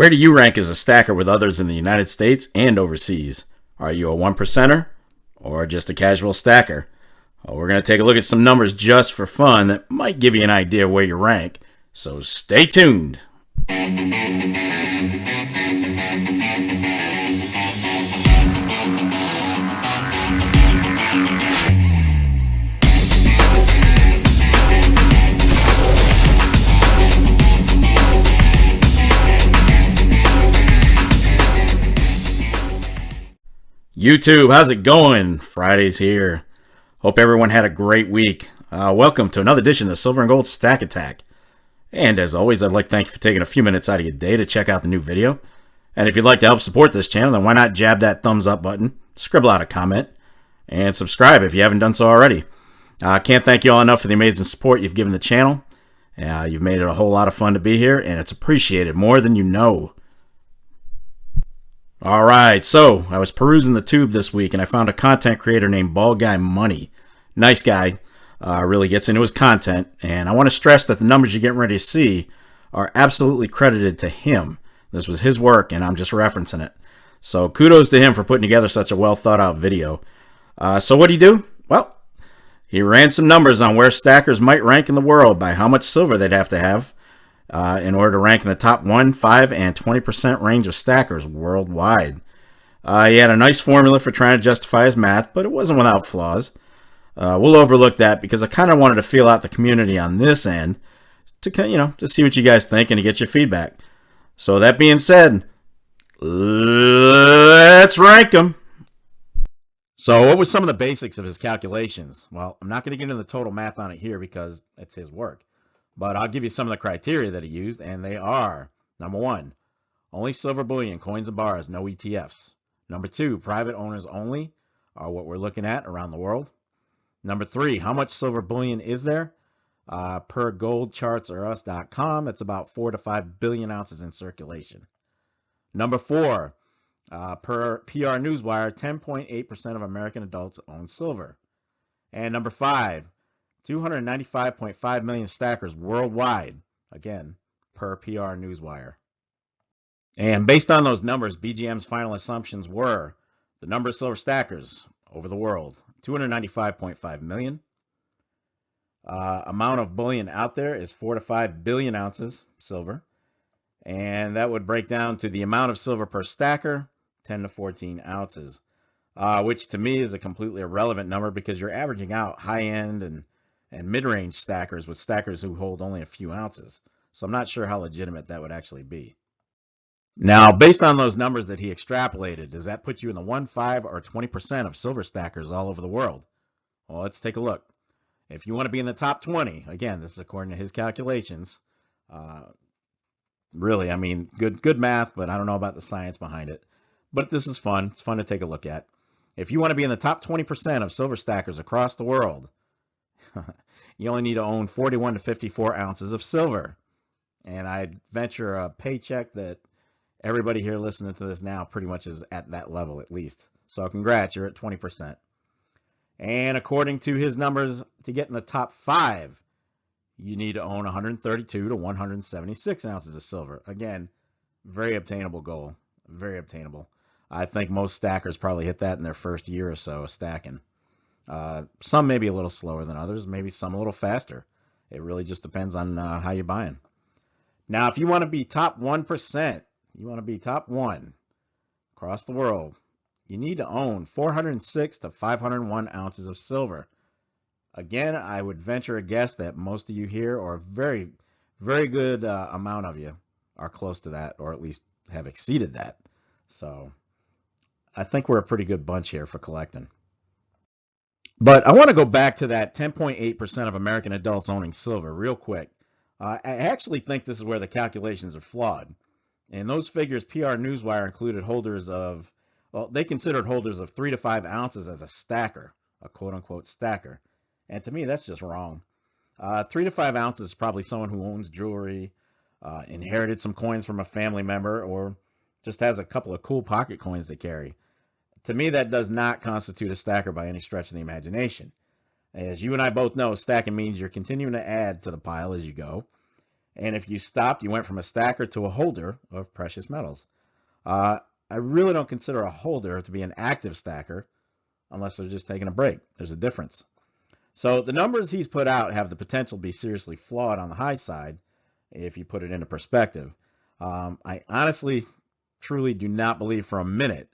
Where do you rank as a stacker with others in the United States and overseas? Are you a one percenter or just a casual stacker? Well, we're going to take a look at some numbers just for fun that might give you an idea of where you rank, so stay tuned. YouTube, how's it going? Friday's here. Hope everyone had a great week. Welcome to another edition of the Silver and Gold Stack Attack. And as always, I'd like to thank you for taking a few minutes out of your day to check out the new video. And if you'd like to help support this channel, then why not jab that thumbs up button, scribble out a comment, and subscribe if you haven't done so already. I can't thank you all enough for the amazing support you've given the channel. You've made it a whole lot of fun to be here, and it's appreciated more than you know. Alright, so I was perusing the tube this week and I found a content creator named Bald Guy Money. Nice guy, really gets into his content, and I want to stress that the numbers you're getting ready to see are absolutely credited to him. This was his work and I'm just referencing it. So kudos to him for putting together such a well thought out video. So what did he do? Well, he ran some numbers on where stackers might rank in the world by how much silver they'd have to have in order to rank in the top 1, 5, and 20% range of stackers worldwide. He had a nice formula for trying to justify his math, but it wasn't without flaws. We'll overlook that because I kind of wanted to feel out the community on this end to, to see what you guys think and to get your feedback. So that being said, let's rank them. So what was some of the basics of his calculations? Well, I'm not going to get into the total math on it here because it's his work. But I'll give you some of the criteria that he used, and they are: number 1, only silver bullion, coins and bars, no ETFs. Number 2, private owners only are what we're looking at around the world. Number 3, how much silver bullion is there? Per goldchartsorus.com, it's about 4 to 5 billion ounces in circulation. Number 4, per PR Newswire, 10.8% of American adults own silver. And number 5, 295.5 million stackers worldwide, again, per PR Newswire. And based on those numbers, BGM's final assumptions were the number of silver stackers over the world, 295.5 million. Amount of bullion out there is 4 to 5 billion ounces silver. And that would break down to the amount of silver per stacker, 10 to 14 ounces, which to me is a completely irrelevant number because you're averaging out high-end and mid-range stackers with stackers who hold only a few ounces. So I'm not sure how legitimate that would actually be. Now, based on those numbers that he extrapolated, does that put you in the 1, 5, or 20% of silver stackers all over the world? Well, let's take a look. If you want to be in the top 20, again, this is according to his calculations. Really, I mean, good math, but I don't know about the science behind it. But this is fun. It's fun to take a look at. If you want to be in the top 20% of silver stackers across the world, you only need to own 41 to 54 ounces of silver. And I'd venture a paycheck that everybody here listening to this now pretty much is at that level at least. So congrats, you're at 20%. And according to his numbers, to get in the top 5, you need to own 132 to 176 ounces of silver. Again, very obtainable goal. Very obtainable. I think most stackers probably hit that in their first year or so of stacking. Some may be a little slower than others, maybe some a little faster. It really just depends on how you're buying. Now, if you want to be top 1%, you want to be top 1 across the world, you need to own 406 to 501 ounces of silver. Again, I would venture a guess that most of you here, or a very, very good amount of you, are close to that, or at least have exceeded that. So I think we're a pretty good bunch here for collecting. But I want to go back to that 10.8% of American adults owning silver real quick. I actually think this is where the calculations are flawed. In those figures, PR Newswire included holders of, well, they considered holders of 3 to 5 ounces as a stacker, a quote-unquote stacker. And to me, that's just wrong. 3 to 5 ounces is probably someone who owns jewelry, inherited some coins from a family member, or just has a couple of cool pocket coins they carry. To me, that does not constitute a stacker by any stretch of the imagination. As you and I both know, stacking means you're continuing to add to the pile as you go. And if you stopped, you went from a stacker to a holder of precious metals. I really don't consider a holder to be an active stacker unless they're just taking a break. There's a difference. So the numbers he's put out have the potential to be seriously flawed on the high side if you put it into perspective. I honestly, truly do not believe for a minute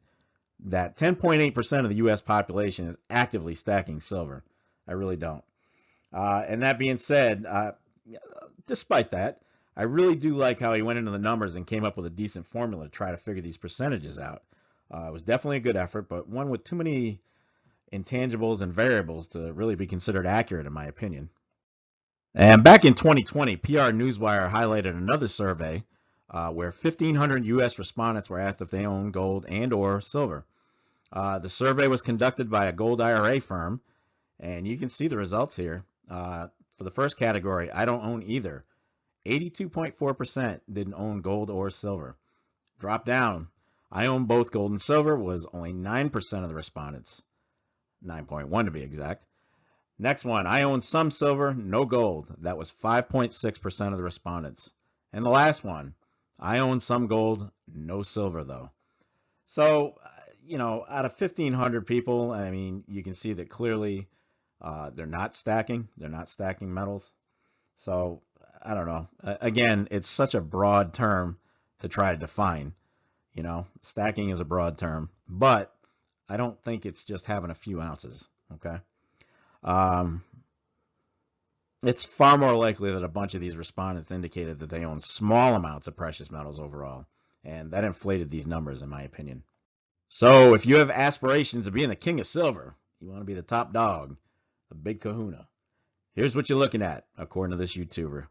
that 10.8% of the U.S. population is actively stacking silver. I really don't. And that being said, despite that, I really do like how he went into the numbers and came up with a decent formula to try to figure these percentages out. It was definitely a good effort, but one with too many intangibles and variables to really be considered accurate, in my opinion. And back in 2020, PR Newswire highlighted another survey where 1,500 U.S. respondents were asked if they own gold and or silver. The survey was conducted by a gold IRA firm, and you can see the results here. For the first category, I don't own either. 82.4% didn't own gold or silver. Drop down. I own both gold and silver was only 9% of the respondents. 9.1 to be exact. Next one, I own some silver, no gold. That was 5.6% of the respondents. And the last one, I own some gold, no silver though. So, out of 1,500 people, I mean, you can see that clearly they're not stacking. They're not stacking metals. So, I don't know. Again, it's such a broad term to try to define. Stacking is a broad term, but I don't think it's just having a few ounces. Okay. It's far more likely that a bunch of these respondents indicated that they own small amounts of precious metals overall, and that inflated these numbers, in my opinion. So if you have aspirations of being the king of silver, you want to be the top dog, the big kahuna, here's what you're looking at, according to this YouTuber.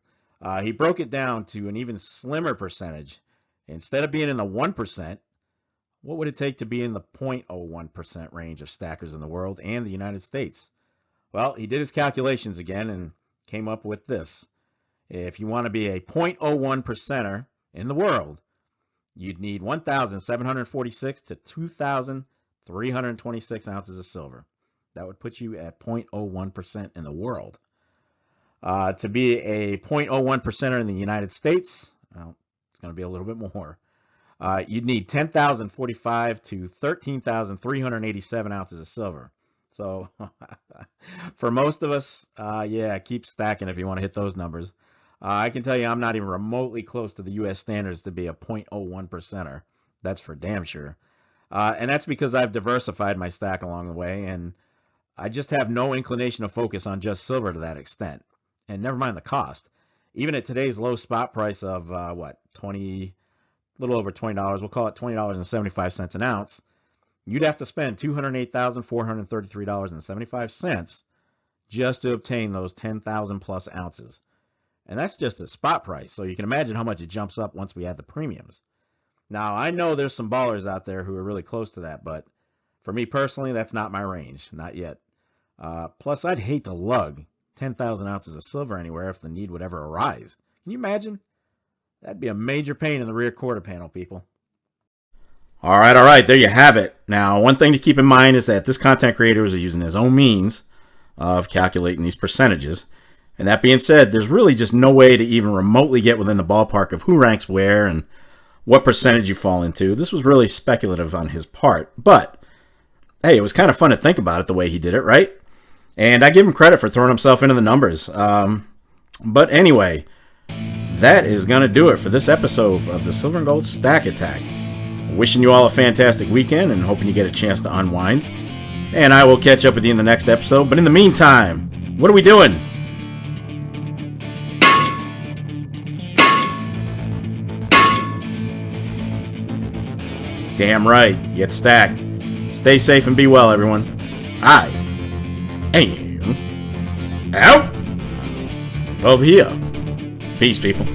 He broke it down to an even slimmer percentage. Instead of being in the 1%, what would it take to be in the 0.01% range of stackers in the world and the United States? Well, he did his calculations again and came up with this. If you want to be a 0.01%er in the world, you'd need 1,746 to 2,326 ounces of silver. That would put you at 0.01% in the world. To be a 0.01%er in the United States, well, it's going to be a little bit more. You'd need 10,045 to 13,387 ounces of silver. So for most of us, yeah, keep stacking if you want to hit those numbers. I can tell you I'm not even remotely close to the U.S. standards to be a 0.01%er. That's for damn sure. And that's because I've diversified my stack along the way, and I just have no inclination to focus on just silver to that extent. And never mind the cost. Even at today's low spot price of, a little over $20, we'll call it $20.75 an ounce, you'd have to spend $208,433.75 just to obtain those 10,000 plus ounces. And that's just at spot price, so you can imagine how much it jumps up once we add the premiums. Now, I know there's some ballers out there who are really close to that, but for me personally, that's not my range, not yet. Plus, I'd hate to lug 10,000 ounces of silver anywhere if the need would ever arise. Can you imagine? That'd be a major pain in the rear quarter panel, people. All right, there you have it. Now, one thing to keep in mind is that this content creator is using his own means of calculating these percentages. And that being said, there's really just no way to even remotely get within the ballpark of who ranks where and what percentage you fall into. This was really speculative on his part, but hey, it was kind of fun to think about it the way he did it, right? And I give him credit for throwing himself into the numbers. But anyway, that is going to do it for this episode of the Silver and Gold Stack Attack. Wishing you all a fantastic weekend and hoping you get a chance to unwind. And I will catch up with you in the next episode. But in the meantime, what are we doing? Damn right, get stacked. Stay safe and be well, everyone. I am out of here. Peace, people.